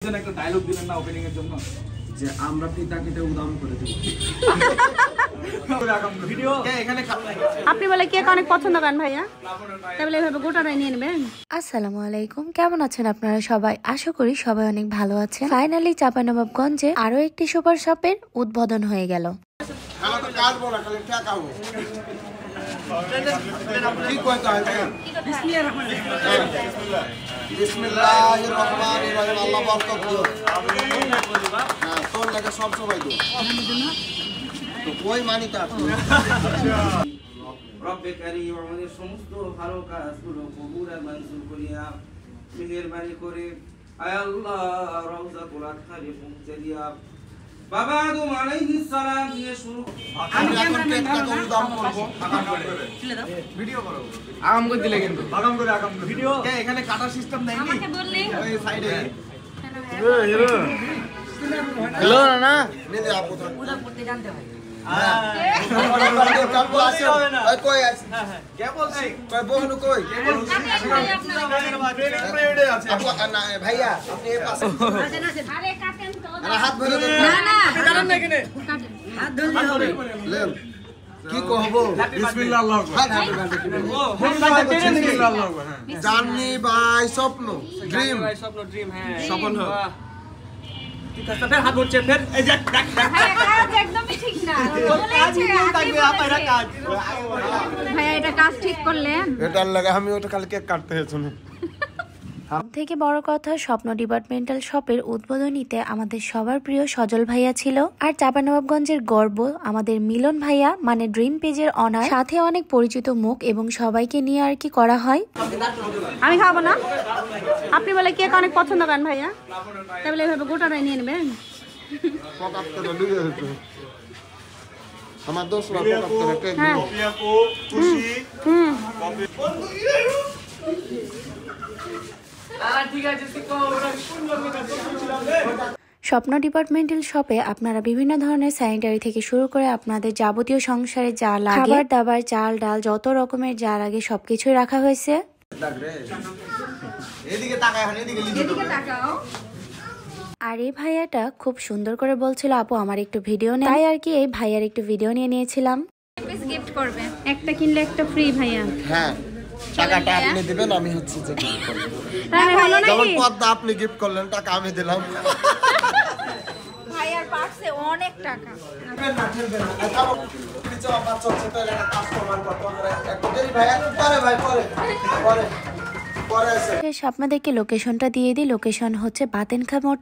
একটা ডায়লগ দিলেন না ওপেনিং এর জন্য যে আমরা ফিতা কেটে উদাম করে দেব। ভিডিও এখানে আপনি বলে কেক অনেক পছন্দ করেন ভাইয়া, তাহলে এভাবে গোটাটাই নিয়ে নেবেন। আসসালামু আলাইকুম, কেমন আছেন আপনারা সবাই? আশা করি সবাই অনেক ভালো আছেন। ফাইনালি চাঁপাইনবাবগঞ্জে আরো একটি সুপার শপের উদ্বোধন হয়ে গেল। রব্বে কারীম আমাদের সমস্ত ভালো কাজগুলো কবুল আর মঞ্জুর করিয়া মেহেরবানি করে আয় আল্লাহ রওজাতুল আতহারে পৌঁছে দিয়া বাবা আদম আলাইহিস সালাম দিয়ে শুরু। আমি এখন কেকটা উদাম করব। আগাম করে চলে দাও, ভিডিও করো। আগাম করে দিলে কিন্তু আগাম করে ভিডিও কে এখানে কাটা সিস্টেম নাই নি? আমাকে বললি ওই সাইডে হ্যালো না নিলে আপু উদাম করতে জানতে হয়। ভাইয়া কি কহবো জানি ভাই স্বপ্ন ড্রিম স্বপ্ন হাত হচ্ছে ফের এই যে একদমই ঠিক না ভাইয়া, এটা কাজ ঠিক করলেন। এটার লাগে আমি ওটা কালকে কাটতে হয়েছে। থেকে বড় কথা, স্বপ্ন ডিপার্টমেন্টাল শপের উদ্বোধনীতে আমাদের সবার প্রিয় সজল ভাইয়া ছিল। আর চাঁপাইনবাবগঞ্জের গর্ব আমাদের মিলন ভাইয়া, মানে ড্রিম পেজের অনার, সাথে অনেক পরিচিত মুখ এবং সবাইকে নিয়ে আর কি করা হয়। আমি খাবো না, আপনি বলে কেক অনেক পছন্দ করেন ভাইয়া, তাহলে এভাবে গোটাটাই নিয়ে নেবেন। আমার দোষ স্বপ্ন ডিপার্টমেন্টাল শপে আপনারা বিভিন্ন ধরনের স্যানিটারি থেকে শুরু করে আপনাদের যাবতীয় সংসারে যা লাগে, খাবার দাবার, চাল ডাল, যত রকমের যা লাগে সবকিছুই রাখা হয়েছে। আর এই ভাইয়াটা খুব সুন্দর করে বলছিল, আপু আমার একটু ভিডিও নেই, তাই আর কি এই ভাইয়ার একটু ভিডিও নিয়ে নিয়েছিলাম। গিফট করবে, একটা কিনলে একটা ফ্রি ভাইয়া। হ্যাঁ, টাকাটা আপনি দিবেন, আমি হচ্ছে যে গিফট করব। যেমন পদ্মা আপনি গিফট করলেন, টাকা আমি দিলাম। ভাইয়ার পার্সে অনেক টাকা। আপনাদেরকে লোকেশনটা দিয়ে দিই। লোকেশন হচ্ছে বাতেনখা মোড়